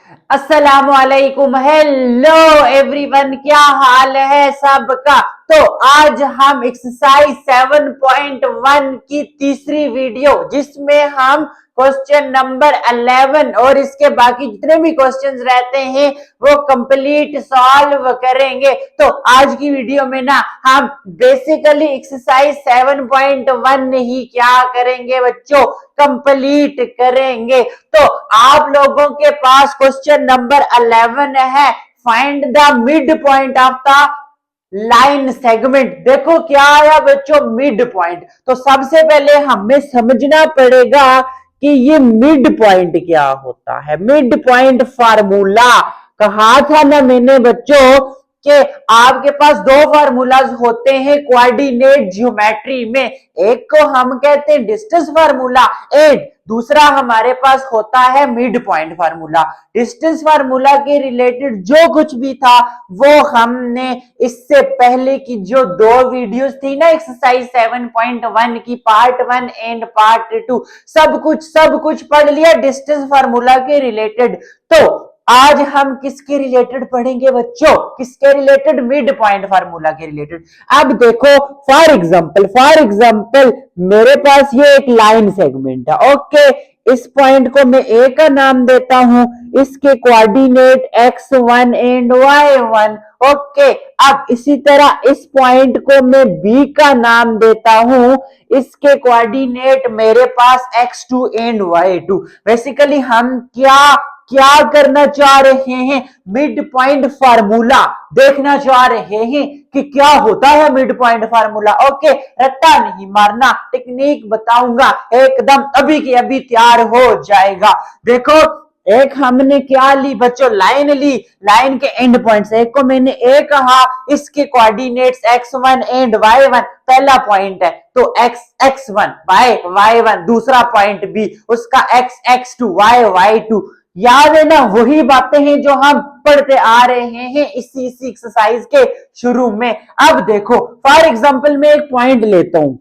अस्सलामुअलैकुम, hello everyone, क्या हाल है सबका। तो आज हम एक्सरसाइज 7.1 की तीसरी वीडियो जिसमें हम क्वेश्चन नंबर 11 और इसके बाकी जितने भी क्वेश्चंस रहते हैं वो कंप्लीट सॉल्व करेंगे। तो आज की वीडियो में ना हम बेसिकली एक्सरसाइज 7.1 ही क्या करेंगे बच्चों, कंप्लीट करेंगे। तो आप लोगों के पास क्वेश्चन नंबर 11 है, find the mid point of the line segment. देखो क्या आया बच्चों, मिड पॉइंट। तो सबसे पहले हमें समझना पड़ेगा कि ये मिड पॉइंट क्या होता है। मिड पॉइंट फार्मूला कहा था ना मैंने बच्चों कि आपके पास दो फार्मूलाज होते हैं कोऑर्डिनेट ज्योमेट्री में। एक को हम कहते हैं डिस्टेंस फार्मूला एंड दूसरा हमारे पास होता है mid point formula. Distance formula के रिलेटेड जो कुछ भी था वो हमने इससे पहले की जो दो वीडियोस थी ना एक्सरसाइज 7.1 की पार्ट 1 एंड पार्ट 2 सब कुछ पढ़ लिया डिस्टेंस फार्मूला के रिलेटेड। तो आज हम किसके रिलेटेड पढ़ेंगे बच्चों, किसके रिलेटेड, मिड पॉइंट फार्मूला के रिलेटेड। अब देखो फॉर एग्जांपल मेरे पास ये एक लाइन सेगमेंट है। ओके, इस पॉइंट को मैं ए का नाम देता हूं, इसके coordinate x1 and y1। Okay, अब इसी तरह इस पॉइंट को मैं बी का नाम देता हूं, इसके कोऑर्डिनेट मेरे पास x2 एंड y2। बेसिकली हम क्या करना चाह रहे हैं, मिड पॉइंट फार्मूला देखना चाह रहे हैं कि क्या होता है मिड पॉइंट फार्मूला। ओके, रट्टा नहीं मारना, टेक्निक बताऊंगा एकदम अभी की अभी तैयार हो जाएगा। देखो एक हमने क्या ली बच्चों, लाइन ली, लाइन के एंड पॉइंट्स। एक को मैंने ए कहा, इसके कोऑर्डिनेट्स x1 एंड y1 पहला पॉइंट है तो x1 y1, दूसरा पॉइंट बी उसका x2 y2। याद है ना, वही बातें हैं जो हम पढ़ते आ रहे हैं इसी एक्सरसाइज के शुरू में। अब देखो फॉर एग्जांपल मैं एक पॉइंट लेता हूं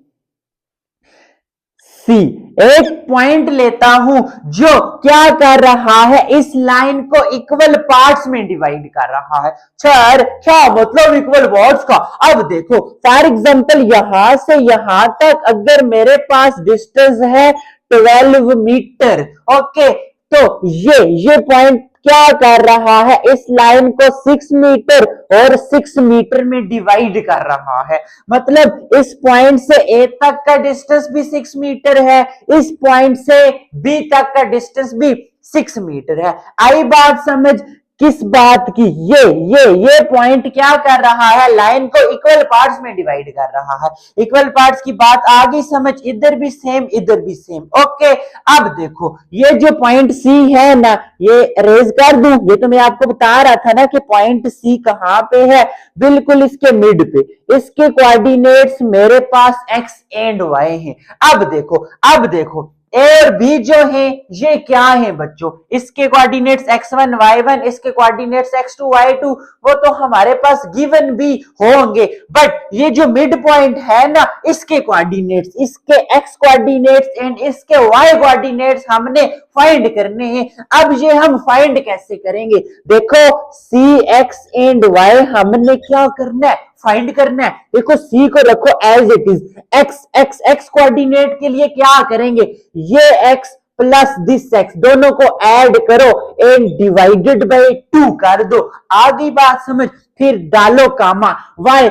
सी, एक पॉइंट लेता हूं जो क्या कर रहा है, इस लाइन को इक्वल पार्ट्स में डिवाइड कर रहा है। सर क्या मतलब इक्वल पार्ट्स का। अब देखो फॉर एग्जांपल यहां से यहां तक अगर मेरे पास डिस्टेंस है 12 मीटर। ओके, तो ये पॉइंट क्या कर रहा है, इस लाइन को 6 मीटर और 6 मीटर में डिवाइड कर रहा है। मतलब इस पॉइंट से ए तक का डिस्टेंस भी 6 मीटर है, इस पॉइंट से बी तक का डिस्टेंस भी 6 मीटर है। आई बात समझ किस बात की, ये पॉइंट क्या कर रहा है, लाइन को इक्वल पार्ट्स में डिवाइड कर रहा है। इक्वल पार्ट्स की बात आ गई समझ, इधर भी सेम इधर भी सेम। ओके, अब देखो ये जो पॉइंट सी है ना, ये रेज कर दूं, ये तो मैं आपको बता रहा था ना कि पॉइंट सी कहां पे है, बिल्कुल इसके मिड पे। इसके कोऑर्डिनेट्स मेरे पास x एंड y हैं। अब देखो ए और बी जो है ये क्या है बच्चों, इसके कोऑर्डिनेट्स x1 y1, इसके कोऑर्डिनेट्स x2 y2, वो तो हमारे पास गिवन भी होंगे। बट ये जो मिड पॉइंट है ना, इसके कोऑर्डिनेट्स, इसके x कोऑर्डिनेट्स एंड इसके y कोऑर्डिनेट्स हमने फाइंड करने हैं। अब ये हम फाइंड कैसे करेंगे, देखो सी एक्स एंड y हमने क्या करना है, फाइंड करना है। देखो सी को रखो as it is, x coordinate के लिए क्या करेंगे, ये x प्लस दिस x दोनों को ऐड करो एंड डिवाइडेड बाय 2 कर दो। आगे बात समझ, फिर डालो कामा। y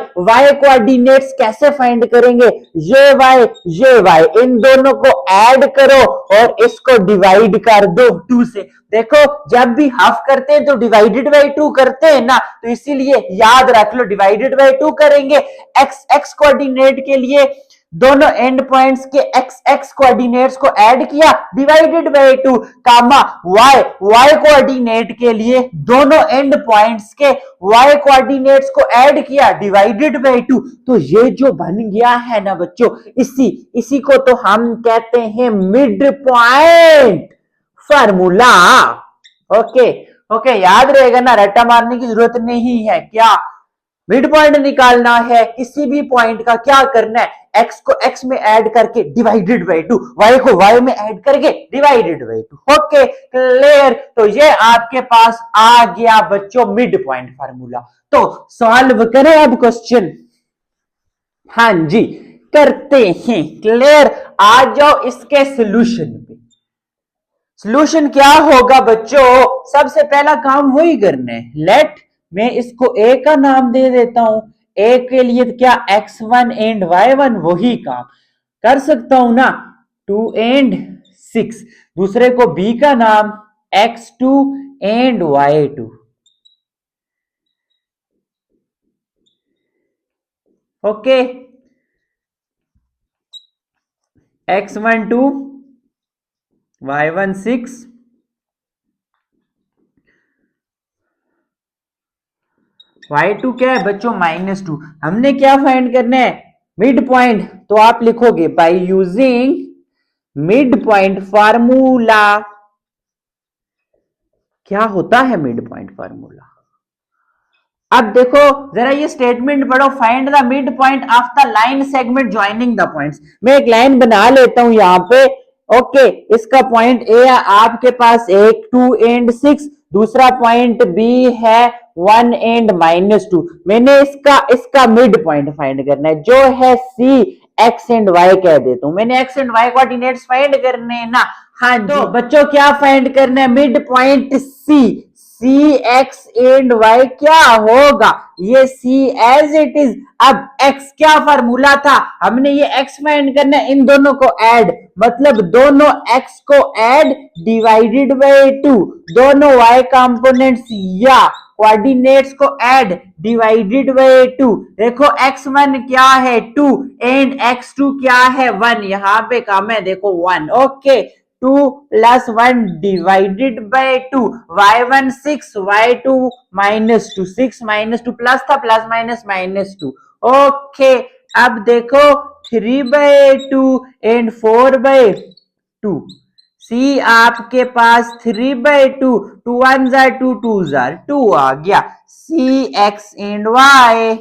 कोऑर्डिनेट्स कैसे फाइंड करेंगे, ये y इन दोनों को ऐड करो और इसको डिवाइड कर दो 2 से। देखो जब भी हाफ करते हैं तो डिवाइडेड बाय 2 करते हैं ना, तो इसीलिए याद रख लो डिवाइडेड बाय 2 करेंगे। x कोऑर्डिनेट के लिए दोनों एंड पॉइंट्स के x कोऑर्डिनेट्स को ऐड किया, divided by 2, comma y coordinate के लिए दोनों एंड पॉइंट्स के y कोऑर्डिनेट्स को ऐड किया, डिवाइडेड बाय 2। तो ये जो बन गया है ना बच्चों, इसी को तो हम कहते हैं मिड पॉइंट फार्मूला। ओके, याद रहेगा ना, रट्टा मारने की जरूरत नहीं है। क्या मिड पॉइंट निकालना है किसी भी पॉइंट का, क्या करना है, x को x में ऐड करके डिवाइडेड बाई 2, y को y में ऐड करके डिवाइडेड बाई 2। Okay clear. तो ये आपके पास आ गया बच्चों मिड पॉइंट फार्मूला। तो सॉल्व करें अब क्वेश्चन। हाँ जी करते हैं। क्लियर। आ जाओ इसके सोल्यूशन पे। सोल्यूशन क्या होगा बच्चों, सबसे पहला काम वही करना है। लेट, मैं इसको a का नाम दे देता हूं। a के लिए क्या x1 एंड y1, वही काम कर सकता हूं ना, 2 एंड 6। दूसरे को b का नाम x2 and y2। Okay, x1 2, y1 6, y2 क्या है बच्चों -2। हमने क्या फाइंड करना है, मिड पॉइंट। तो आप लिखोगे bye using mid point formula. क्या होता है मिड पॉइंट फार्मूला? अब देखो जरा ये स्टेटमेंट पढ़ो, find the mid point of the line segment joining the points. मैं एक लाइन बना लेता हूं यहां पे। ओके, इसका पॉइंट ए आपके पास 1 2 एंड 6, दूसरा पॉइंट बी है 1 एंड -2। मैंने इसका मिड पॉइंट फाइंड करना है, जो है सी एक्स एंड वाई कह देता हूं। मैंने x and y coordinates find करने हैं ना। हाँ तो बच्चों क्या फाइंड करना है, mid point C. C x and y क्या होगा, ये सी एज इट इज। अब एक्स क्या फार्मूला था, हमने ये एक्स फाइंड करना है, इन दोनों को ऐड, मतलब दोनों एक्स को ऐड डिवाइडेड बाय 2, दोनों वाई कंपोनेंट्स या कोऑर्डिनेट्स को ऐड डिवाइडेड बाय 2। देखो x1 क्या है 2 एंड x2 क्या है 1, यहां पे काम है देखो 1। Okay, 2 + 1 divided by 2, y1 6, y2 -2, 6 -2 plus था, प्लस माइनस -2। ओके, अब देखो 3/2 एंड 4/2। सी आपके पास 3/2, 2 1 जार 2, 2 जार 2 आ गया। सी एक्स एंड वाई।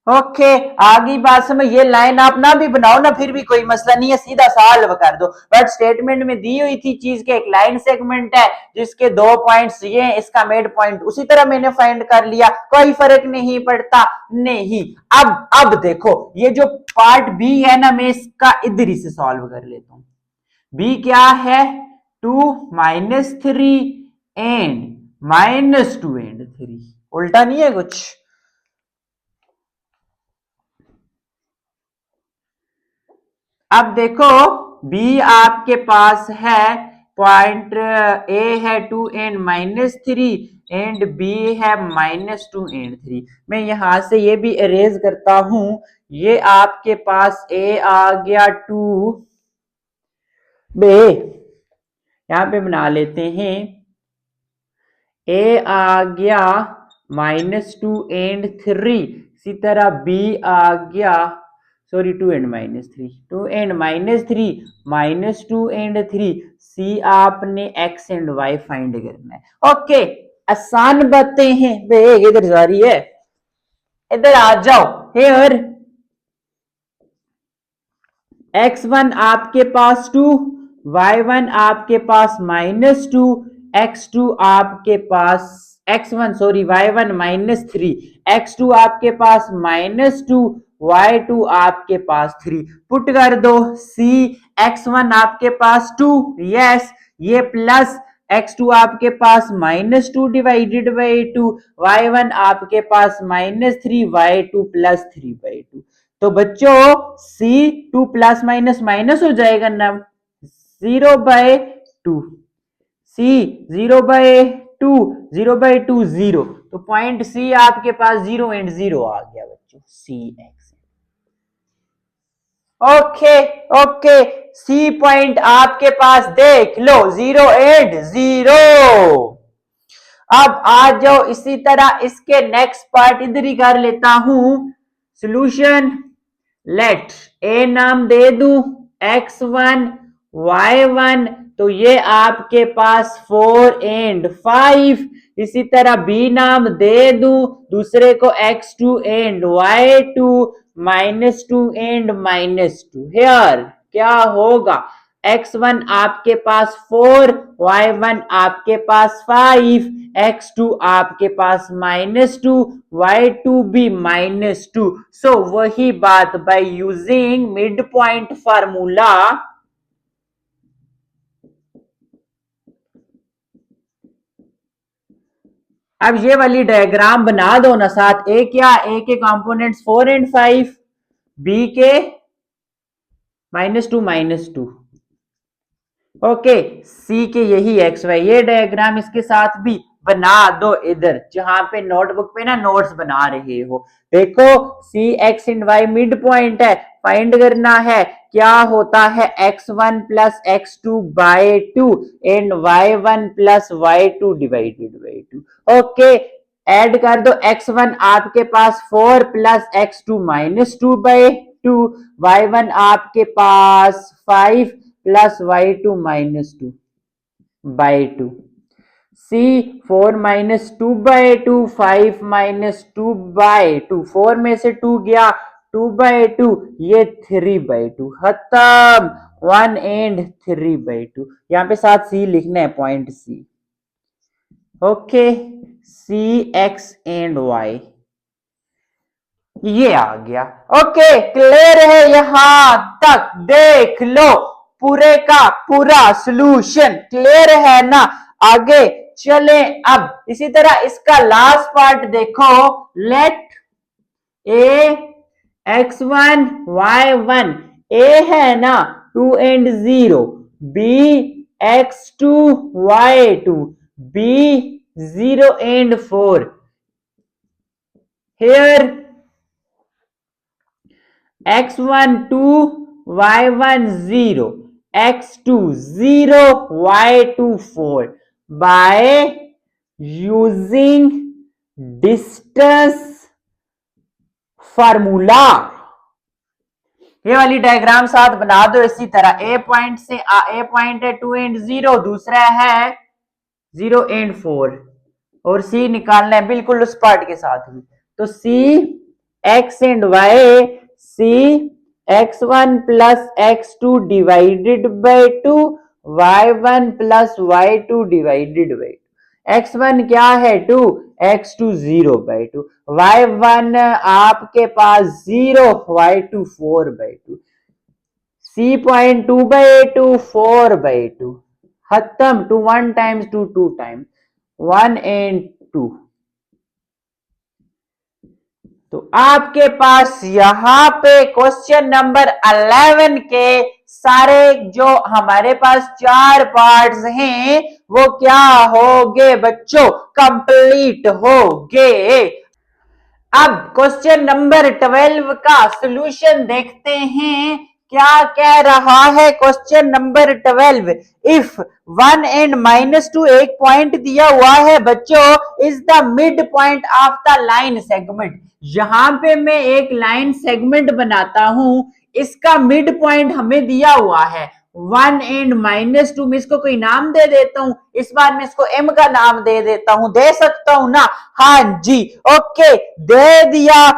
ओके, आगे बात समझ। ये लाइन आप ना भी बनाओ ना, फिर भी कोई मसला नहीं है, सीधा सॉल्व कर दो। बट स्टेटमेंट में दी हुई थी चीज के एक लाइन सेगमेंट है जिसके 2 पॉइंट्स ये, इसका मिड पॉइंट उसी तरह मैंने फाइंड कर लिया, कोई फर्क नहीं पड़ता। नहीं, अब देखो ये जो पार्ट बी है ना, मैं इसका इधर ही से सॉल्व कर लेता हूं। बी क्या है 2 -3 एंड -2 एंड 3, उल्टा नहीं है कुछ। अब देखो बी आपके पास है पॉइंट, ए है 2 एंड -3 एंड बी है -2 एंड 3। मैं यहां से ये भी इरेज करता हूं। ये आपके पास ए आ गया 2 बे, यहां पे बना लेते हैं, ए आ गया -2 एंड 3। इसी तरह बी आ गया, सॉरी 2 एंड -3, 2 एंड -3, -2 एंड 3। सी आपने एक्स एंड वाई फाइंड करना है। ओके, आसान बातें हैं बे, इधर जा रही है, इधर आ जाओ। हेयर x1 आपके पास 2, y1 आपके पास -2, x2 आपके पास x1 सॉरी y1 -3, x2 आपके पास -2, y2 आपके पास 3। पुट कर दो। c x1 आपके पास 2, यस, ये प्लस x2 आपके पास -2 डिवाइडेड बाई 2, y1 आपके पास -3, y2 +3/2। तो बच्चों c 2 प्लस माइनस माइनस हो जाएगा ना, 0/2, c 0/2, 0/2 0। तो पॉइंट c आपके पास 0 एंड 0 आ गया बच्चों, c x. Okay okay, c point आपके पास देख लो 0 एंड 0। अब आ जाओ इसी तरह इसके नेक्स्ट पार्ट इधर ही कर लेता हूं। सॉल्यूशन, लेट ए नाम दे दूं x1 y1, तो ये आपके पास 4 एंड 5। इसी तरह बी नाम दे दूं दूसरे को x2 and y2, -2 and -2। Hair क्या होगा, x1 आपके पास 4, y1 आपके पास 5, x2 आपके पास -2, y2 भी -2। सो वही बात, bye using mid point formula अब ये वाली डायग्राम बना दो ना साथ। ए क्या, ए के कंपोनेंट्स 4 एंड 5, बी के -2 ओके, सी के यही एक्स वाई। ये डायग्राम इसके साथ भी बना दो इधर, जहां पे नोटबुक पे ना नोट्स बना रहे हो। देखो c x and y mid point है, फाइंड करना है क्या होता है x1 plus x2 by 2 and y1 plus y2 divided by 2। Okay, add कर दो, x1 आपके पास 4 प्लस x2 -2 बाय 2, y1 आपके पास 5 plus y2 -2 by 2। C 4 -2 by 2, 5 -2 by 2, 4 में से 2 गया, 2 बाय 2, ये 3 बाय 2, खत्म। 1 एंड 3 बाय 2, यहां पे साथ सी लिखना है, point C. Okay, C x and y ये आ गया। ओके, क्लियर है यहां तक? देख लो पूरे का पूरा सॉल्यूशन क्लियर है ना। आगे चले अब इसी तरह इसका लास्ट पार्ट देखो। Let A x1 y1, A है ना 2 and 0, B x2 y2, B 0 and 4। here x1 2, y1 0, x2 0, y2 4 by using distance formula. ये वाली डायग्राम साथ बना दो इसी तरह। ए पॉइंट से ए पॉइंट है 2 एंड 0, दूसरा है 0 एंड 4, और सी निकालना है बिल्कुल उस पार्ट के साथ भी। तो C x and Y, C x1 plus x2 divided by 2, y1 plus y2 divided by 2। x1 क्या है 2, x2 0 बाय 2, y1 आपके पास 0, y2 4 by 2, C point 2 by 2, 4 by 2, खत्म। 2 1 टाइम्स 2 2 टाइम्स, 1 एंड 2। तो आपके पास यहां पे क्वेश्चन नंबर 11 के सारे जो हमारे पास 4 पार्ट्स हैं वो क्या होंगे बच्चों, कंप्लीट होंगे। अब क्वेश्चन नंबर 12 का सॉल्यूशन देखते हैं। क्या कह रहा है क्वेश्चन नंबर 12? इफ 1 एंड -2 एक पॉइंट दिया हुआ है बच्चों, is the mid point of the line segment. यहां पे मैं एक लाइन सेगमेंट बनाता हूं, इसका मिड पॉइंट हमें दिया हुआ है 1 एंड -2 में। इसको कोई नाम दे देता हूं, इस बार मैं इसको एम का नाम दे देता हूं, दे सकता हूं ना? हाँ जी, ओके, दे दिया।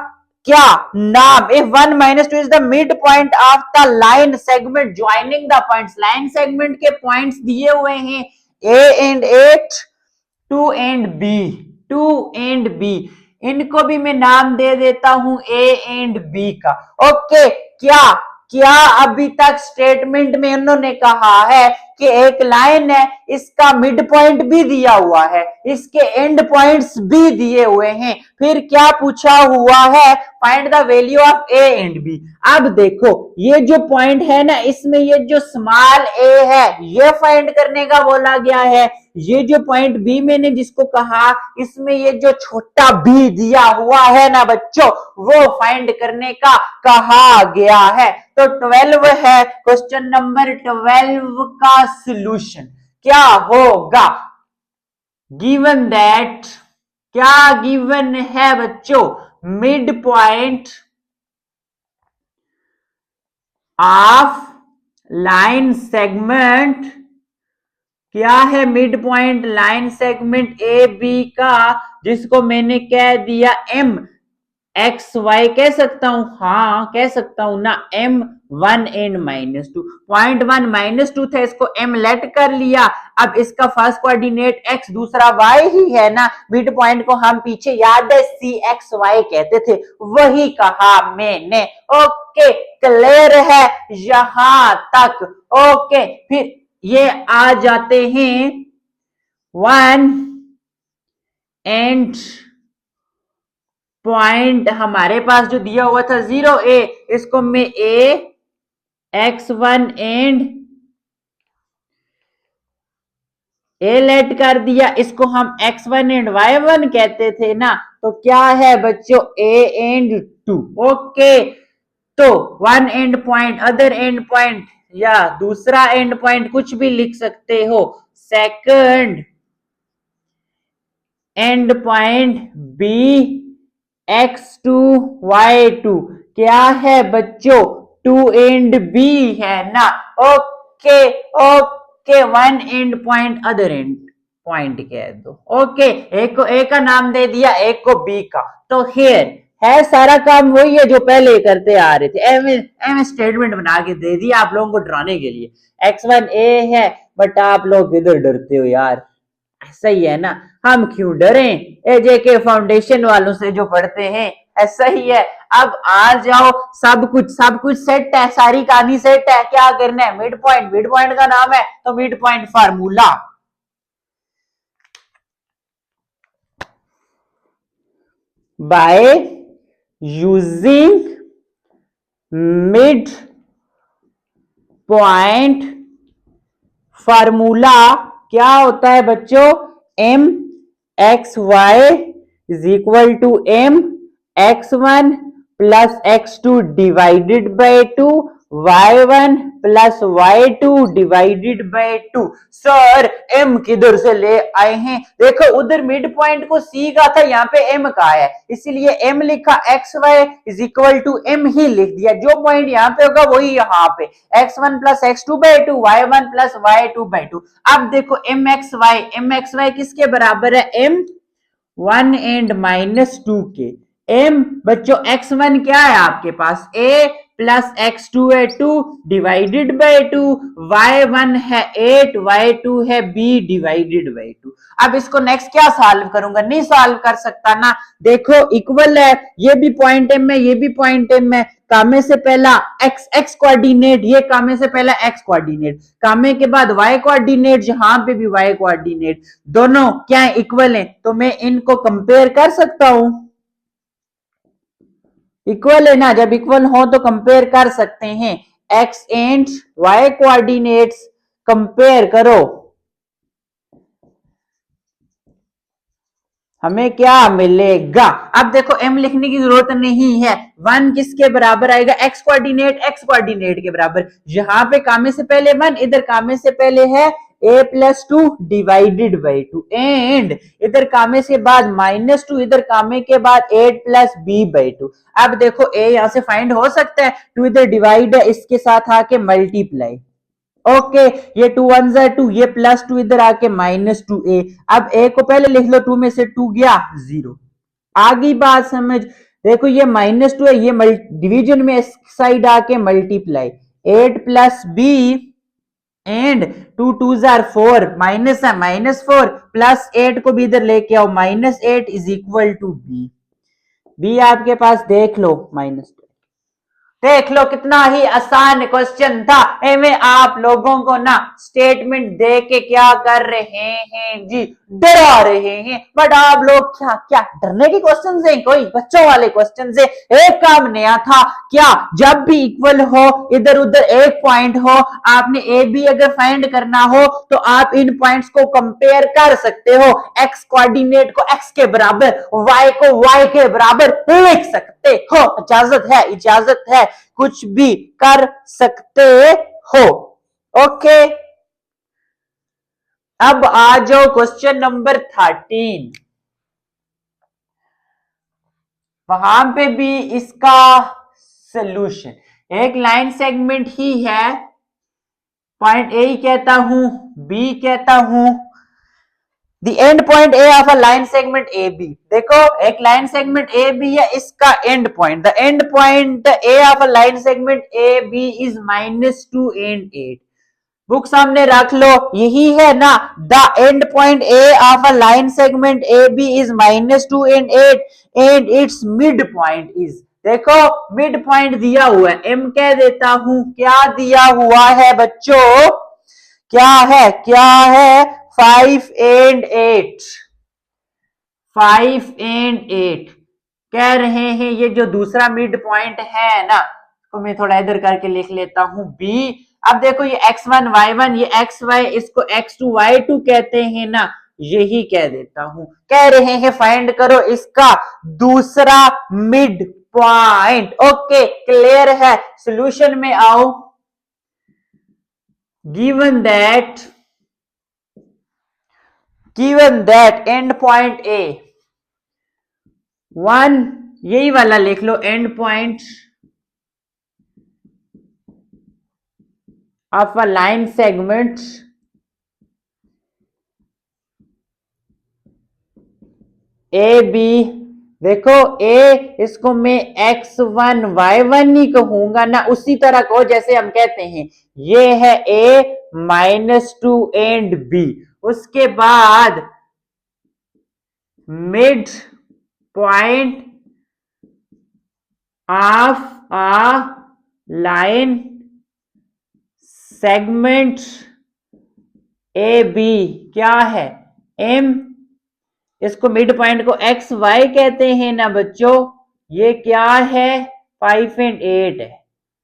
क्या नाम? If 1 -2 is the mid point of the line segment joining the points. Line segment के पॉइंट्स दिए हुए हैं A and 8, 2 and B, 2 and B. इनको भी मैं नाम दे देता हूं ए एंड बी का। ओके, क्या क्या अभी तक स्टेटमेंट में उन्होंने कहा है कि एक लाइन है, इसका मिड पॉइंट भी दिया हुआ है, इसके एंड पॉइंट्स भी दिए हुए हैं। फिर क्या पूछा हुआ है? Find the value of A and B. अब देखो ये जो पॉइंट है ना, इसमें ये जो स्मॉल ए है ये फाइंड करने का बोला गया है। ये जो पॉइंट बी मैंने जिसको कहा, इसमें ये जो छोटा बी दिया हुआ है ना बच्चों, वो फाइंड करने का कहा गया है। तो 12 है क्वेश्चन नंबर 12 का सॉल्यूशन क्या होगा? गिवन दैट, क्या गिवन है बच्चों? Mid point of line segment, क्या है मिड पॉइंट लाइन सेगमेंट ए बी का, जिसको मैंने कह दिया एम। एक्स वाई कह सकता हूं, हाँ कह सकता हूं ना, m1 एंड -2, पॉइंट 1 -2 था, इसको m लेट कर लिया। अब इसका फर्स्ट कोऑर्डिनेट x, दूसरा y ही है ना, मिड पॉइंट को हम पीछे याद है CXY कहते थे, वही कहा मैंने। ओके, क्लियर है यहां तक? ओके, फिर ये आ जाते हैं 1 एंड पॉइंट हमारे पास जो दिया हुआ था 0A, इसको मैं x1 एंड ए लेट कर दिया, इसको हम x1 एंड y1 कहते थे ना, तो क्या है बच्चों a एंड 2। ओके, तो one and point, other end point या दूसरा एंड पॉइंट कुछ भी लिख सकते हो, second and point B x2 y2, क्या है बच्चों 2 एंड बी है ना। Okay okay, one and point, other end point कह दो। ओके, एक को ए का नाम दे दिया, एक को बी का, तो हियर है सारा काम वही है जो पहले करते आ रहे थे, एम स्टेटमेंट बना के दे दिया आप लोगों को डराने के लिए। x1 ए है, बट आप लोग इधर डरते हो यार, सही है ना, हम क्यों डरे, एजे के फाउंडेशन वालों से जो पढ़ते हैं, ऐसा ही है। अब आ जाओ, सब कुछ सेट है, सारी कहानी सेट है, क्या करना है, मिड पॉइंट का नाम है, तो mid point formula, by using mid point formula, क्या होता है बच्चों, m x y is equal to m x1 plus x2 divided by 2, y1 plus y2 divided by 2। Sir m किधर से ले आए हैं, देखो उधर मिड पॉइंट को c का था, यहाँ पे m का है, इसीलिए m लिखा, x y is equal to m ही लिख दिया, जो पॉइंट यहाँ पे होगा वही यहाँ पे, x1 plus x2 by 2, y1 plus y2 bye 2। अब देखो m एक्स वाई किसके बराबर है, m1 एंड -2 के, m बच्चों x1 क्या है आपके पास, a प्लस x2 है 2 डिवाइडेड बाय 2, y1 है 8, y2 है b डिवाइडेड बाय 2। अब इसको नेक्स्ट क्या सॉल्व करूंगा, नहीं सॉल्व कर सकता ना, देखो इक्वल है, ये भी पॉइंट m है, ये भी पॉइंट m है, कामे से पहला x कोऑर्डिनेट, ये कामे से पहला x कोऑर्डिनेट, कामे के बाद y कोऑर्डिनेट, जहां पे भी y कोऑर्डिनेट, दोनों क्या है, इक्वल है, तो मैं इनको कंपेयर कर सकता हूं, इक्वल है ना, जब इक्वल हो तो कंपेयर कर सकते हैं, x and y coordinates compare करो, हमें क्या मिलेगा, अब देखो m लिखने की जरूरत नहीं है, 1 किसके बराबर आएगा, x कोऑर्डिनेट के बराबर, यहां पे कामे से पहले 1, इधर कामे से पहले है a plus 2 divided by 2, and इधर कामे के बाद -2, इधर कामे के बाद 8 प्लस b बाई 2। अब देखो a यहां से फाइंड हो सकता है, 2 इधर डिवाइड है, इसके साथ आके मल्टीप्लाई, ओके, ये 2 1 जा 2, ये प्लस 2 इधर आके -2a, अब a को पहले लिख लो, 2 में से 2 गया 0, आगे बात समझ, देखो ये -2 है, ये डिवीजन में इस साइड आके multiply, 8 plus b and 2 2 jar 4, minus है -4 प्लस 8 को भी इधर लेके आओ, -8 इज इक्वल टू b आपके पास देख लो, -2, देख लो कितना ही आसान क्वेश्चन था, एवं आप लोगों को ना स्टेटमेंट दे के क्या कर रहे हैं जी, डरा रहे हैं, बट आप लोग क्या क्या डरने के क्वेश्चन है, कोई बच्चों वाले क्वेश्चन से एक काम नया था क्या, जब भी इक्वल हो, इधर उधर एक पॉइंट हो, आपने ए बी अगर फाइंड करना हो तो आप इन पॉइंट्स को कंपेयर कर सकते हो, एक्स कोऑर्डिनेट को एक्स के बराबर, वाई को वाई के बराबर लिख सकते हो, इजाजत है, कुछ भी कर सकते हो। ओके, अब आ जाओ क्वेश्चन नंबर 13, वहां पे भी इसका सॉल्यूशन, एक लाइन सेगमेंट ही है, पॉइंट ए कहता हूं, बी कहता हूं, the end point A of a line segment A B, देखो एक लाइन सेगमेंट ए बी है, इसका end point, the end point A of a line segment A B is -2 and 8। Book सामने रख लो, यही है ना, the end point A of a line segment A B is -2 and 8 and its mid point is, देखो mid point दिया हुआ है, एम कह देता हूं, क्या दिया हुआ है बच्चों, क्या है 5 एंड 8, 5 एंड 8 कह रहे हैं, ये जो दूसरा मिड पॉइंट है ना, तो मैं थोड़ा इधर करके लिख लेता हूं बी। अब देखो ये x1 y1, ये xy, इसको x2 y2 कहते हैं ना, यही कह देता हूं, कह रहे हैं फाइंड करो इसका दूसरा मिड पॉइंट। ओके क्लियर है, सॉल्यूशन में आओ। Given that end point a 1, यही वाला लिख लो, end point of a line segment A B, देखो ए, इसको मैं x1 y1 ही कहूंगा ना, उसी तरह को जैसे हम कहते हैं ये है a -2 एंड b, उसके बाद mid point of a line segment A B क्या है m, इसको मिड पॉइंट को एक्स वाई कहते हैं ना बच्चों, ये क्या है 5 एंड 8 है।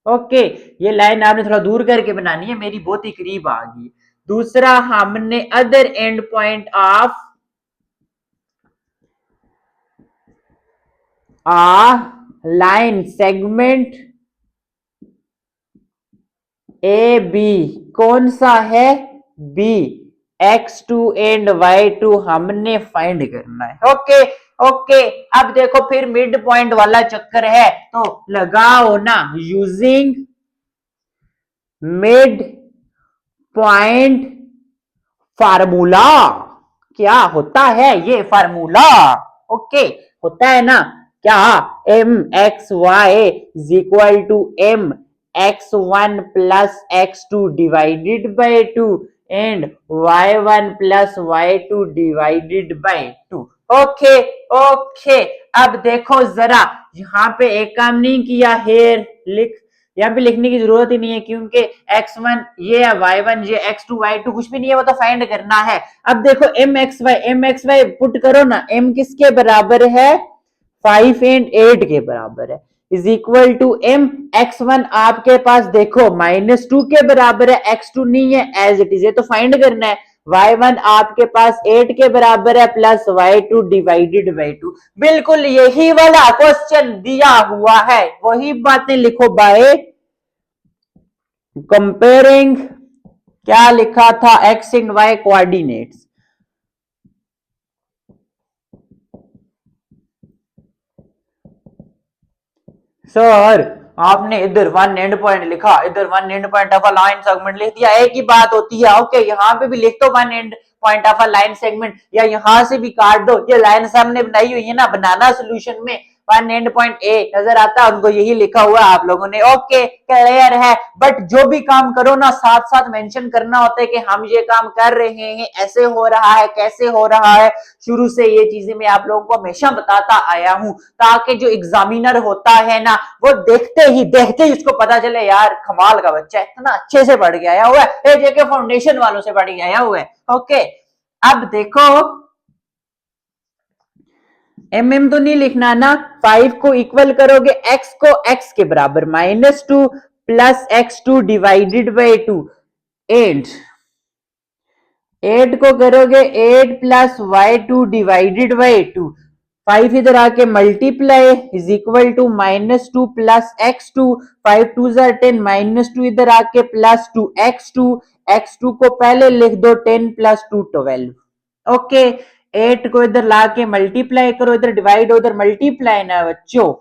ओके ये लाइन आपने थोड़ा दूर करके बनानी है, मेरी बहुत ही करीब आ गई। दूसरा हमने other end point of a line segment A B, कौन सा है बी, x2 एंड y2 हमने फाइंड करना है। ओके ओके अब देखो फिर मिड पॉइंट वाला चक्कर है, तो लगाओ ना, यूजिंग मिड पॉइंट फार्मूला, क्या होता है ये फार्मूला, ओके होता है ना, क्या M x y is equal to M x1 plus x2 divided by 2 and y1 plus y2 divided by 2। Okay okay अब देखो जरा, यहाँ पे एक काम नहीं किया, हेयर लिख, यहाँ पे लिखने की जरूरत ही नहीं है, क्योंकि x1 ये है, y1 ये, x2 y2 कुछ भी नहीं है, वो तो फाइंड करना है। अब देखो एम एक्स वाई पुट करो ना, m किसके बराबर है 5 एंड 8 के बराबर है, is equal to M x1 आपके पास देखो -2 के बराबर है, x2 नहीं है एज इट इज, ये तो फाइंड करना है। y1 आपके पास 8 के बराबर है प्लस y2 डिवाइडेड बाई 2, बिल्कुल यही वाला क्वेश्चन दिया हुआ है, वही बातें लिखो बाय कंपेयरिंग, क्या लिखा था x and y coordinates. Sir आपने इधर 1 एंड पॉइंट लिखा, इधर 1 and point of a line segment लिख दिया, एक ही बात होती है। ओके यहाँ पे भी लिख दो 1 and point of a line segment, या यहां से भी काट दो, ये लाइन सामने बनाई हुई है ना, बनाना सोल्यूशन में 1 एंड पॉइंट ए नजर आता है उनको, यही लिखा हुआ है आप लोगों ने। ओके क्लियर है, बट जो भी काम करो ना साथ साथ मेंशन करना होता है कि हम ये काम कर रहे हैं, ऐसे हो रहा है, कैसे हो रहा है, शुरू से ये चीजें मैं आप लोगों को हमेशा बताता आया हूं, ताकि जो एग्जामिनर होता है ना, वो देखते ही उसको पता चले यार कमाल का बच्चा है, इतना अच्छे से पढ़ के आया हुआ है, जेके फाउंडेशन वालों से पढ़ के आया हुआ है। ओके अब देखो एम तो नहीं लिखना ना, 5 को इक्वल करोगे x को x के बराबर -2 plus x2 divided by 2 and 8 को करोगे 8 प्लस y2 डिवाइडेड बाई 2, 5 इधर आके multiply is equal to -2 plus x2, 5 2 10, -2 इधर आके प्लस 2 x2 को पहले लिख दो 10 प्लस 2 12। ओके 8 को इधर लाके मल्टीप्लाई करो, इधर डिवाइड उधर मल्टीप्लाई ना बच्चों,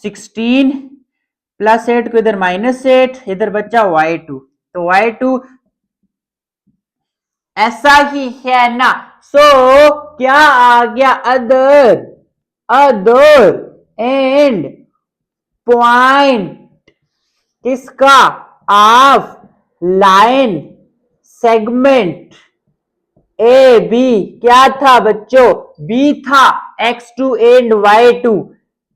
16 प्लस 8 को इधर -8, इधर बच्चा y2, तो y2 ऐसा ही है ना। सो क्या आ गया, अदर एंड पॉइंट किसका, of line segment A B. क्या था बच्चों, बी था, x2 एंड y2।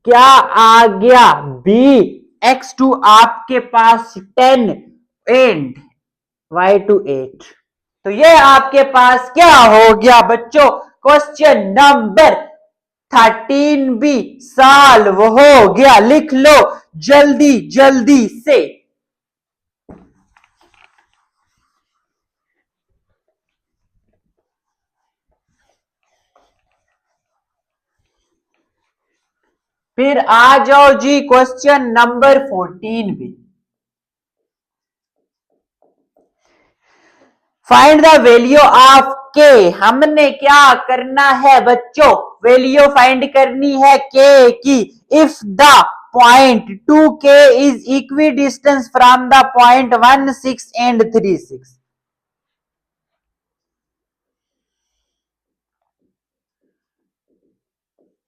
क्या आ गया, बी। x2 आपके पास 10 एंड y2 8। तो ये आपके पास क्या हो गया बच्चों, क्वेश्चन नंबर 13 भी सॉल्व हो गया। लिख लो जल्दी जल्दी से। फिर आ जाओ जी क्वेश्चन नंबर 14 पे। फाइंड द वैल्यू ऑफ के। हमने क्या करना है बच्चों, वैल्यू फाइंड करनी है के की। If the point 2k is equi distance from the point 1 6 and 3 6।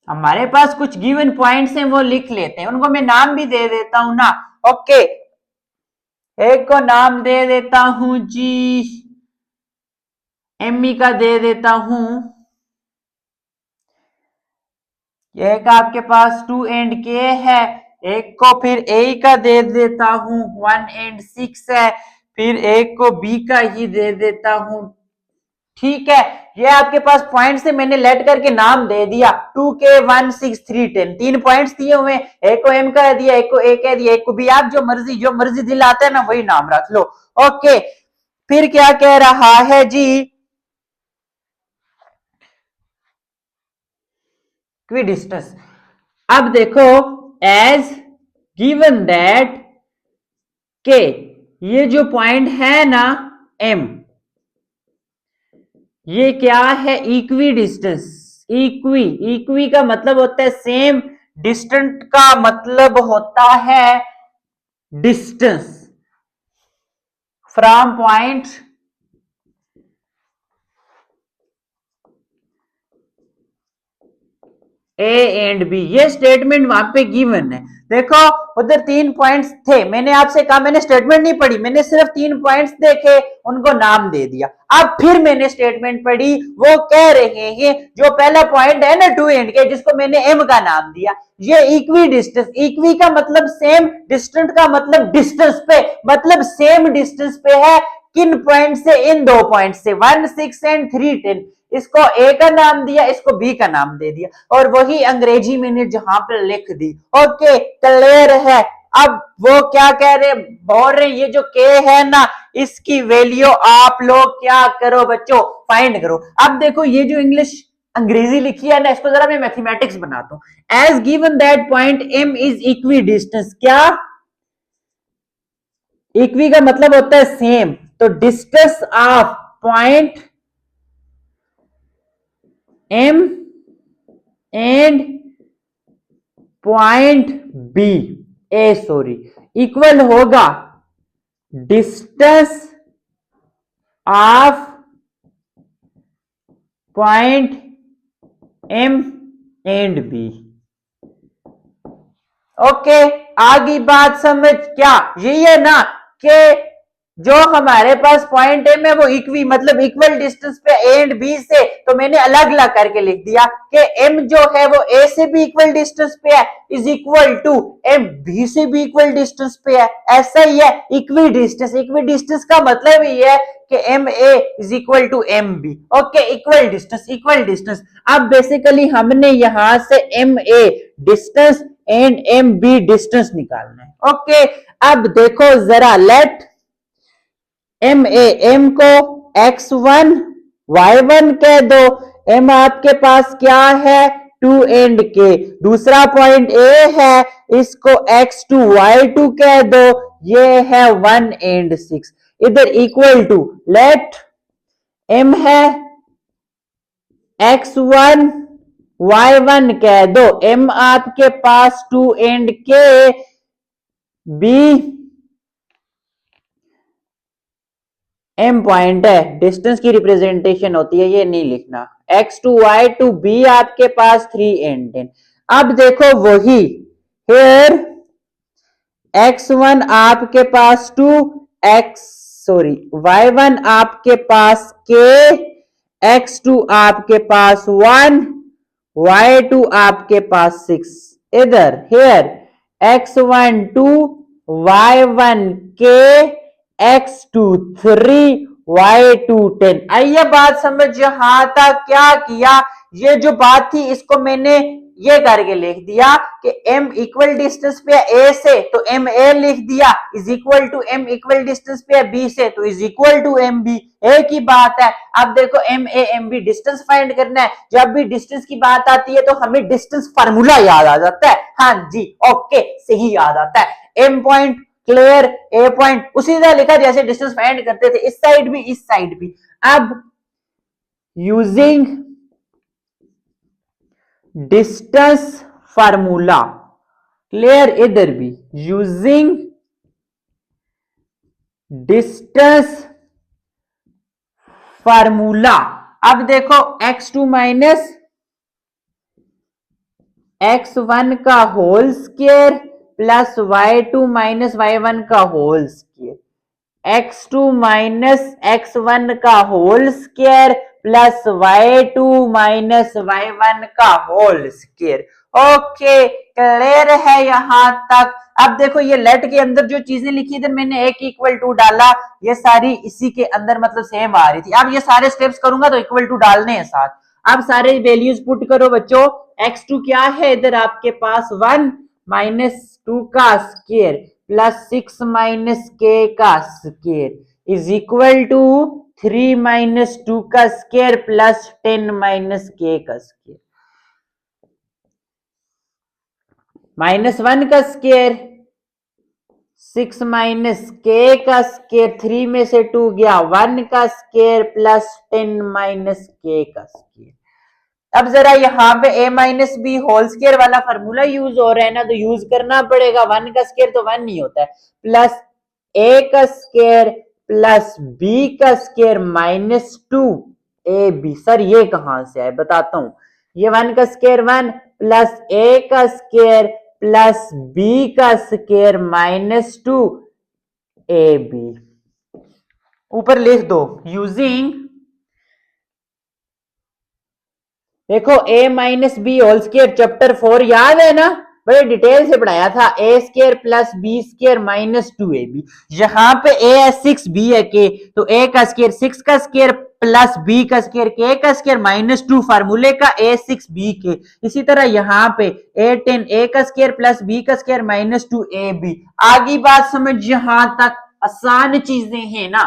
हमारे पास कुछ गिवन पॉइंट्स हैं, वो लिख लेते हैं, उनको मैं नाम भी दे देता हूं ना। ओके, एक को नाम दे देता हूं जी, एमी का दे देता हूं। एक आपके पास 2 एंड के है, एक को फिर ए का दे देता हूं 1 एंड 6 है, फिर एक को बी का ही दे देता हूं। ठीक है, ये आपके पास पॉइंट से मैंने लेट करके नाम दे दिया, 2k 1 6 3 10। 3 पॉइंट्स दिए हुए, एक को एम का दिया, एक को ए का दिया, एक को बी। आप जो मर्जी दिलाते हैं ना वही नाम रख लो। ओके, फिर क्या कह रहा है जी, क्वी डिस्टेंस। अब देखो, एज गिवन दैट के, ये जो पॉइंट है ना एम, ये क्या है, इक्वी डिस्टेंस। इक्वी का मतलब होता है सेम, डिस्टेंट का मतलब होता है distance from point A and B. ये स्टेटमेंट वहां पे गिवन है। देखो उधर 3 पॉइंट्स थे, मैंने आपसे कहा, मैंने स्टेटमेंट नहीं पढ़ी, मैंने सिर्फ 3 पॉइंट्स देखे, उनको नाम दे दिया। अब फिर मैंने स्टेटमेंट पढ़ी, वो कह रहे हैं जो पहला पॉइंट है ना 2 एंड के, जिसको मैंने एम का नाम दिया, ये इक्वी डिस्टेंस। इक्वी का मतलब सेम, डिस्टेंट का मतलब डिस्टेंस पे, मतलब सेम डिस्टेंस पे है। किन पॉइंट से, इन 2 पॉइंट से, 1 6 एंड 3 10। इसको ए का नाम दिया, इसको बी का नाम दे दिया, और वही अंग्रेजी मैंने जहां पर लिख दी। ओके, क्लियर है। अब वो क्या कह रहे, बोल रहे ये जो के है ना, इसकी वैल्यू आप लोग क्या करो बच्चों, फाइंड करो। अब देखो ये जो इंग्लिश अंग्रेजी लिखी है ना, इसको जरा मैं मैथमेटिक्स बनाता हूं। As given that point m is equi distance. क्या, इक्वी का मतलब होता है सेम, तो distance of point m and point b, a sorry, equal होगा distance of point m and b. Okay, आगे बात समझ क्या, यही है ना कि जो हमारे पास पॉइंट एम है वो इक्वी मतलब इक्वल डिस्टेंस पे ए एंड बी से, तो मैंने अलग अलग करके लिख दिया कि एम जो है वो ए से भी इक्वल डिस्टेंस पे है, is equal to M B से भी इक्वल डिस्टेंस पे है। ऐसा ही है इक्वी डिस्टेंस। इक्वी डिस्टेंस का मतलब ही है कि M A is equal to M B. Okay, equal distance, equal distance. अब बेसिकली हमने यहां से M A distance and M B distance निकालना है। ओके, अब देखो जरा, लेट एम ए, एम को x1 y1 कह दो। एम आपके पास क्या है, 2 एंड के। दूसरा पॉइंट ए है, इसको x2 y2 कह दो, ये है 1 एंड 6। इधर इक्वल टू, लेट एम है x1 y1 कह दो, एम आपके पास 2 and K, B M point है, डिस्टेंस की रिप्रेजेंटेशन होती है, ये नहीं लिखना। x two y two b आपके पास 3 and 10। अब देखो वही here x1 आपके पास 2, y1 आपके पास k, x2 आपके पास 1, y2 आपके पास 6। इधर here x1 2, y1 k, x2 3, y2 10। आइए बात समझ, यहां तक क्या किया, ये जो बात थी इसको मैंने ये करके लिख दिया कि m इक्वल डिस्टेंस पे है a से तो m a लिख दिया, is equal to m equal distance पे है b से तो is equal to m b। एक ही बात है। अब देखो m a m b distance find करना है, जब भी डिस्टेंस की बात आती है तो हमें डिस्टेंस फार्मूला याद आ जाता है। हाँ जी, ओके, सही याद आता है। m पॉइंट क्लियर, ए पॉइंट उसी तरह लिखा जैसे डिस्टेंस फाइंड करते थे, इस साइड भी इस साइड भी। अब यूजिंग डिस्टेंस फार्मूला, क्लियर, इधर भी यूजिंग डिस्टेंस फार्मूला। अब देखो x2 माइनस x1 का whole square plus y2 minus y1 का whole square, x2 minus x1 का whole square plus y2 minus y1 का होल स्क्वायर। ओके, क्लियर है यहां तक। अब देखो ये लेट के अंदर जो चीजें लिखी थी मैंने एक इक्वल टू डाला, ये सारी इसी के अंदर मतलब सेम आ रही थी। अब ये सारे स्टेप्स करूंगा तो इक्वल टू डालने हैं साथ। अब सारे वैल्यूज पुट करो बच्चों। x2 क्या है इधर आपके पास 1 माइनस 2 का स्क्वायर प्लस 6 माइनस k का square is equal to 3 minus 2 का स्क्वायर प्लस 10 माइनस k का स्क्वायर, माइनस 1 का स्क्वायर 6 माइनस k का स्क्वायर, 3 में से 2 गया 1 का स्क्वायर प्लस 10 माइनस k का स्क्वायर। अब जरा यहाँ पे a minus B whole square वाला फॉर्मूला यूज हो रहा है ना, तो यूज करना पड़ेगा। 1 का स्क्वायर तो 1 नहीं होता है, प्लस a का स्क्वायर प्लस b का स्क्वायर माइनस 2 ab। सर ये कहां से आए बताता हूं, ये 1 का स्क्वायर 1 प्लस a का स्क्वायर प्लस b का स्क्वायर माइनस 2 ab। ऊपर लिख दो यूजिंग, देखो a minus B whole square chapter 4 याद है ना, बड़े डिटेल से पढ़ाया था। a square plus B square minus 2ab। यहाँ पे a है 6, b है k, तो a का स्क्वायर 6 का स्क्वायर प्लस b का स्क्वायर k का स्क्वायर माइनस 2 फार्मूले का a6 bk। इसी तरह यहाँ पे a10 a का स्क्वायर प्लस b का स्क्वायर माइनस 2ab। आगे बात समझ, यहां तक आसान चीजें हैं ना।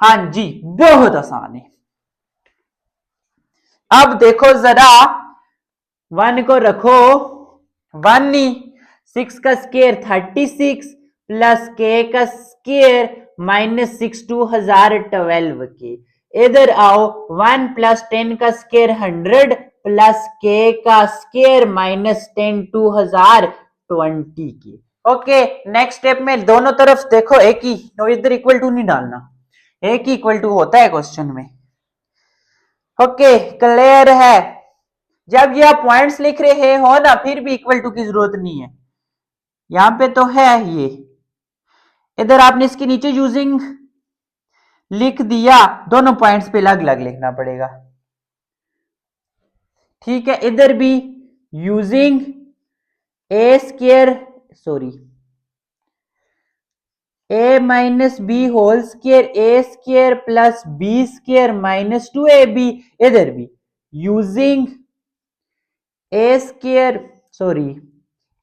हाँ जी, बहुत आसान है। अब देखो जरा 1 को रखो, 1 नहीं 6 का स्क्वायर 36 प्लस k का स्क्वायर माइनस 6 2012 के। इधर आओ 1 प्लस 10 का स्क्वायर 100 प्लस k का स्क्वायर माइनस 10 2020 की। ओके, नेक्स्ट स्टेप में दोनों तरफ देखो एक ही, इधर इक्वल टू नहीं डालना, एक ही इक्वल टू होता है क्वेश्चन में। ओके, क्लियर है। जब ये आप पॉइंट्स लिख रहे हो ना फिर भी इक्वल टू की जरूरत नहीं है, यहां पे तो है ये। इधर आपने इसके नीचे यूजिंग लिख दिया, दोनों पॉइंट्स पे अलग अलग लिखना पड़ेगा, ठीक है। इधर भी using A square a minus B whole square A square plus B square minus 2ab। इधर भी using A square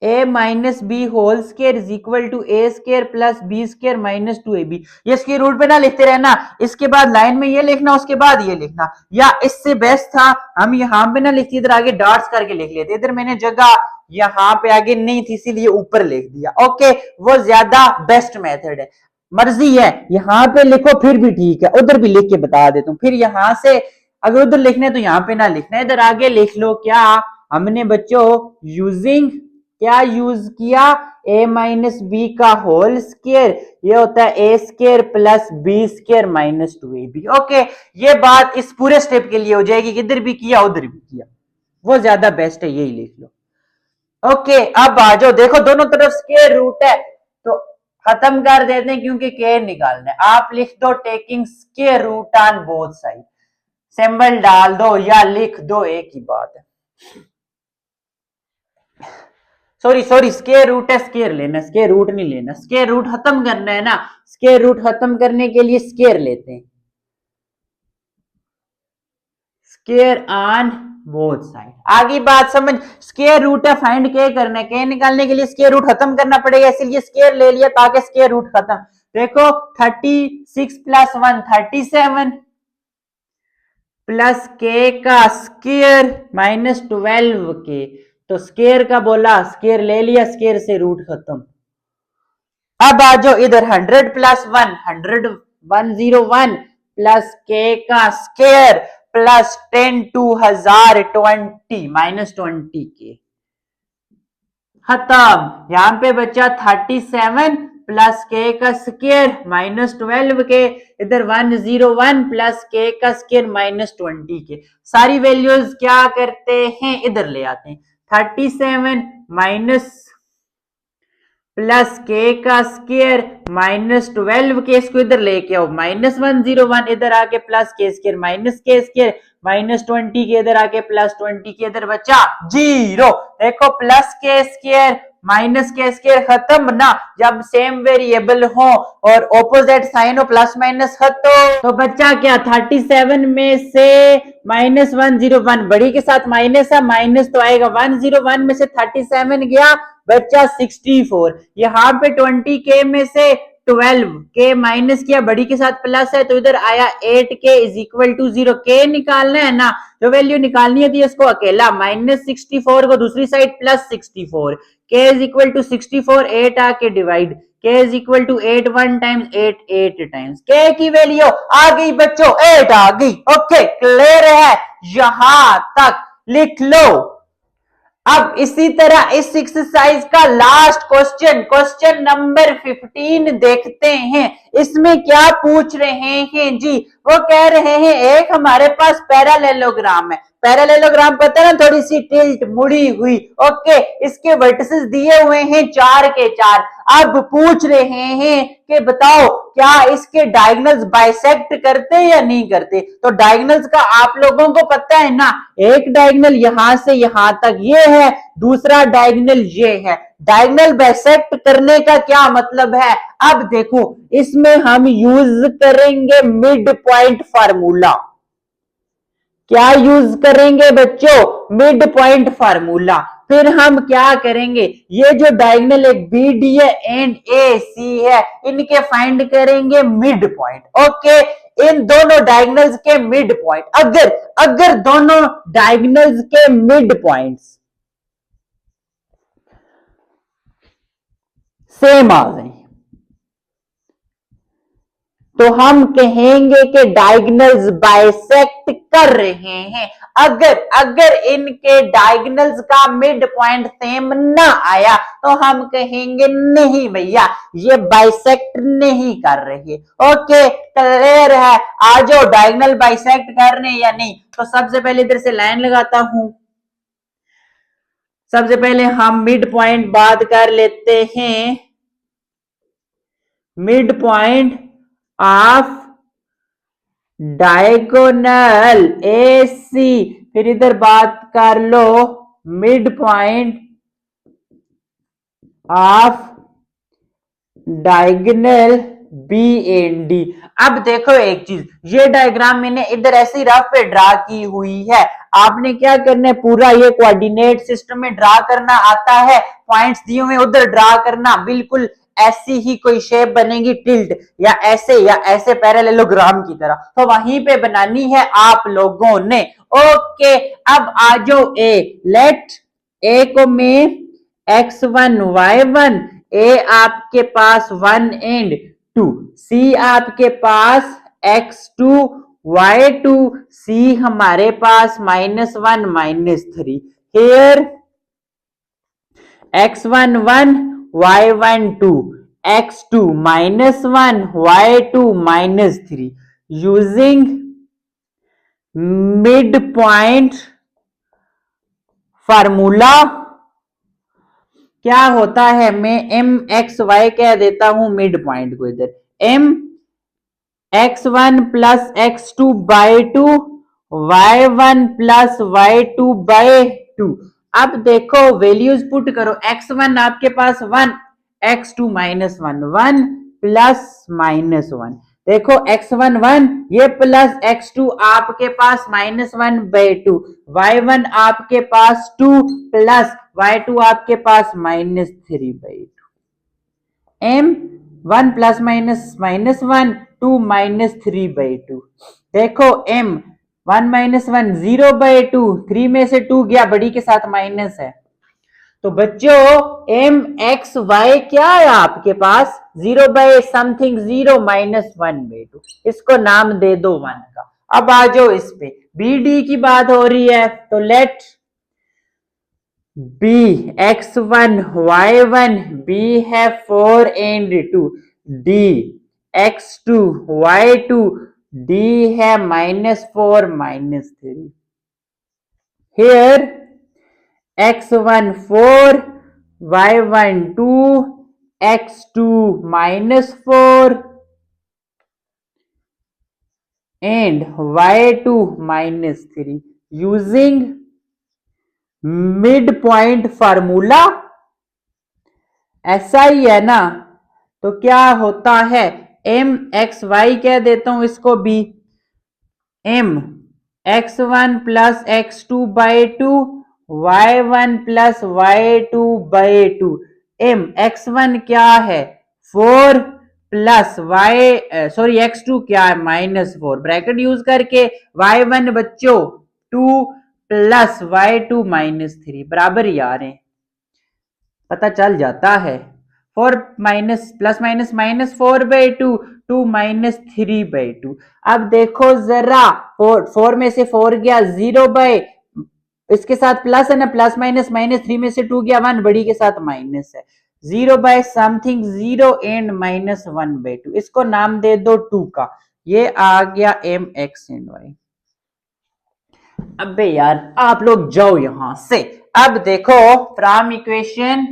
a minus B whole square is equal to A square plus B square minus 2ab। ये इसके root पे ना लिखते रहना, इसके बाद लाइन में ये लिखना उसके बाद ये लिखना, या इससे बेस्ट था हम यहाँ पे ना लिखते इधर आगे डॉट्स करके लिख लेते। इधर मैंने जगह यहाँ पे आगे नहीं थी इसीलिए ऊपर लिख दिया। ओके, वो ज्यादा बेस्ट मेथड है, मर्जी है, यहाँ पे लिखो फिर भी ठीक है, उधर भी लिख के बता देता हूँ। फिर यहाँ से अगर उधर लिखना है तो यहाँ पे ना लिखना, इधर आगे लिख लो। क्या हमने बच्चों यूजिंग क्या यूज किया, ए माइनस बी का होल स्क्वायर, ये होता है a square plus B square minus 2ab। Okay, ये बात इस पूरे स्टेप के लिए हो जाएगी, इधर भी किया उधर भी किया, वो ज्यादा बेस्ट है, यही लिख लो। ओके, अब आ जाओ, देखो दोनों तरफ स्क्वायर रूट है तो खत्म कर देते हैं क्योंकि के निकालना है। आप लिख दो taking square root on both side, symbol डाल दो या लिख दो, एक ही बात है। सॉरी स्क्वायर रूट है, स्क्वायर लेना, स्क्वायर रूट नहीं लेना, स्क्वायर रूट खत्म करना है ना, स्क्वायर रूट खत्म करने के लिए स्क्वायर लेते हैं, स्क्वायर ऑन बोथ साइड। आगे बात समझ, स्क्वायर रूट है फाइंड के करना है, के निकालने के लिए स्क्वायर रूट खत्म करना पड़ेगा, इसलिए स्क्वायर ले लिया ताकि स्क्वायर रूट खत्म। देखो 36 प्लस 1 37 प्लस के का स्क्वायर माइनस 12 के, तो स्क्वायर का बोला स्क्वायर ले लिया, स्क्वायर से रूट खत्म। अब आ जाओ इधर 100 प्लस 1 100 101 प्लस के का स्क्वायर प्लस 10 2020 माइनस 20 के, खत्म। यहां पे बचा 37 प्लस के का स्क्वायर माइनस 12 के, इधर 101 प्लस के का स्क्वायर माइनस 20 के। सारी वैल्यूज क्या करते हैं, इधर ले आते हैं, 37 माइनस प्लस के का स्क्वायर माइनस 12 के, इसको इधर लेके आओ, माइनस 101 इधर आके प्लस के स्क्वायर माइनस के स्क्वायर माइनस 20 के, इधर आके प्लस 20 के, इधर बचा 0। देखो प्लस के स्क्वायर माइनस के स्क्वायर खत्म ना, जब सेम वेरिएबल हो और ऑपोजिट साइन हो, प्लस माइनस खत्म, तो बच्चा क्या 37 में से माइनस 101, बड़ी के साथ माइनस है, माइनस तो आएगा, 101 में से 37 गया, बच्चा 64। यहाँ पे 20 के में से 12 के माइनस किया, बड़ी के साथ प्लस है तो इधर आया 8 के इज इक्वल टू 0। के निकालना है ना, जो वैल्यू निकालनी थी इसको अकेला, माइनस 64 को दूसरी साइड प्लस 64, के इज इक्वल टू 64, 8 आके divide, K is equal to 8 1 times 8 8 times, K की वैल्यू आ गई बच्चों, 8 आ गई। ओके, क्लियर है, यहां तक लिख लो। अब इसी तरह इस एक्सरसाइज का लास्ट क्वेश्चन, क्वेश्चन नंबर 15 देखते हैं। इसमें क्या पूछ रहे हैं जी, वो कह रहे हैं एक हमारे पास पैरालेलोग्राम है, पैरालेलोग्राम पता है ना, थोड़ी सी टिल्ट मुड़ी हुई। ओके, इसके वर्टिसेस दिए हुए हैं 4 के 4। अब पूछ रहे हैं कि बताओ क्या इसके डायगोनल्स बाइसेक्ट करते या नहीं करते। तो डायगोनल्स का आप लोगों को पता है ना, एक डायगोनल यहां से यहां तक ये है, दूसरा डायगोनल ये है। डायगोनल बाइसेक्ट करने का क्या मतलब है, अब देखो इसमें हम यूज करेंगे मिड पॉइंट फार्मूला। क्या यूज करेंगे बच्चों, मिड पॉइंट फार्मूला। फिर हम क्या करेंगे, ये जो डायगोनल एक बी डी है एंड ए सी है, इनके फाइंड करेंगे मिड पॉइंट। ओके, इन दोनों डायगोनल्स के मिड पॉइंट, अगर दोनों डायगोनल्स के मिड पॉइंट्स सेम आ जाए तो हम कहेंगे कि डायगोनल्स बाइसेक्ट कर रहे हैं। अगर इनके डायगोनल्स का मिड पॉइंट सेम ना आया तो हम कहेंगे नहीं भैया ये बाइसेक्ट नहीं कर रहे। ओके, क्लियर है। आ जाओ डायगोनल बाइसेक्ट करने या नहीं, तो सबसे पहले इधर से लाइन लगाता हूं। सबसे पहले हम मिड पॉइंट बात कर लेते हैं, mid point of diagonal a c, फिर इधर बात कर लो mid point of diagonal b and d. अब देखो एक चीज, ये डायग्राम मैंने इधर ऐसी रफ पे ड्रा की हुई है, आपने क्या करना है, पूरा ये कोऑर्डिनेट सिस्टम में ड्रा करना आता है, पॉइंट्स दिए हुए उधर ड्रा करना, बिल्कुल ऐसी ही कोई शेप बनेगी टिल्ट या ऐसे पैरेललोग्राम की तरह, तो वहीं पे बनानी है आप लोगों ने। ओके, अब आ जाओ ए, लेट ए को में x1 y1, ए आपके पास 1 एंड 2, सी आपके पास x2 y2, सी हमारे पास -1 -3। Here x1 1 y12 x2 -1 y2 -3 using mid point formula क्या होता है, मैं एम एक्स वाई कह देता हूं मिड पॉइंट को इधर, M x1 plus x2 by 2 y1 plus y2 by 2। अब देखो वैल्यूज पुट करो, x1 आपके पास 1, x2 -1 1 प्लस -1, देखो x1 1 ये प्लस x2 आपके पास -1 बाई 2, y1 आपके पास 2 प्लस y2 आपके पास -3 बाई 2। m 1 plus -1 2 -3 by 2। देखो m 1 -1 0 बाई 2, 3 में से 2 गया, बड़ी के साथ माइनस है। तो बच्चों m x y क्या है आपके पास 0 बाई समथिंग 0 -1 बाई 2, इसको नाम दे दो 1 का। अब आ जाओ इस पे, बी डी की बात हो रही है तो late b x1 y1 b है 4 and 2, d x2 y2 d है -4 -3। here x1 4 y1 2 x2 -4 and y2 -3 using mid point formula. ऐसा ही है ना, तो क्या होता है एम एक्स वाई कह देता हूं इसको B, M x1 plus x2 by 2 y1 plus y2 by 2। M x1 क्या है 4 प्लस x2 क्या है -4, ब्रैकेट यूज करके y1 बच्चों 2 प्लस y2 -3 बराबर ही आ रहे हैं, पता चल जाता है। 4 minus plus minus -4 by 2 2 -3 by 2। अब देखो जरा 4 में से 4 गया 0 बाई, इसके साथ प्लस है ना, प्लस माइनस -3 में से 2 गया 1, बड़ी के साथ माइनस है, 0 बाई समथिंग 0 एंड -1 बाई 2, इसको नाम दे दो 2 का। ये आ गया एम एक्स एंड वाई। अबे यार आप लोग जाओ यहां से। अब देखो फ्रॉम इक्वेशन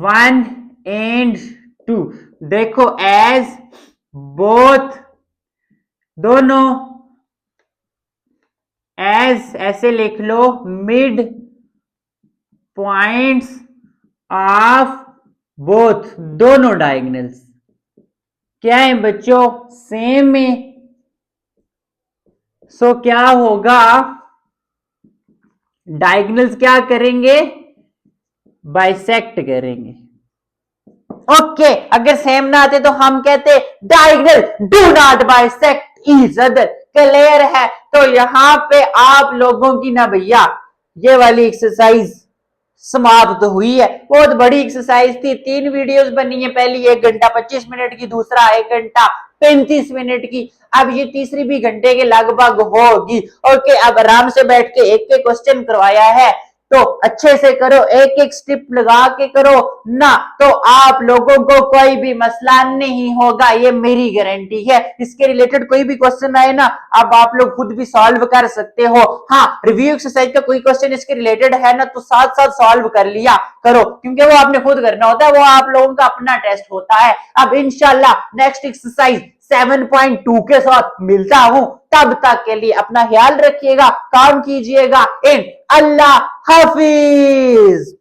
1 एंड 2, देखो एज बोथ दोनों, एज ऐसे लिख लो मिड पॉइंट्स ऑफ बोथ दोनों डायगोनल्स क्या है बच्चों सेम में। सो क्या होगा, डायगोनल्स क्या करेंगे बाइसेक्ट करेंगे। ओके अगर सेम ना आते तो हम कहते diagonal do not bisect each other, clear है। तो यहां पे आप लोगों की ना भैया ये वाली एक्सरसाइज समाप्त हुई है। बहुत बड़ी एक्सरसाइज थी, 3 वीडियोस बनी है, पहली 1 घंटा 25 मिनट की, दूसरा 1 घंटा 35 मिनट की, अब ये तीसरी भी घंटे के लगभग होगी। ओके अब आराम से बैठ के एक एक क्वेश्चन करवाया है तो अच्छे से करो, एक एक स्टेप लगा के करो ना, तो आप लोगों को कोई भी मसला नहीं होगा, ये मेरी गारंटी है। इसके रिलेटेड कोई भी क्वेश्चन आए ना, अब आप लोग खुद भी सॉल्व कर सकते हो। हाँ रिव्यू एक्सरसाइज का कोई क्वेश्चन इसके रिलेटेड है ना, तो साथ साथ सॉल्व कर लिया करो, क्योंकि वो आपने खुद करना होता है, वो आप लोगों का अपना टेस्ट होता है। अब इंशाल्लाह नेक्स्ट एक्सरसाइज 7.2 के साथ मिलता हूं, तब तक के लिए अपना ख्याल रखिएगा, काम कीजिएगा, एंड अल्लाह हाफिज।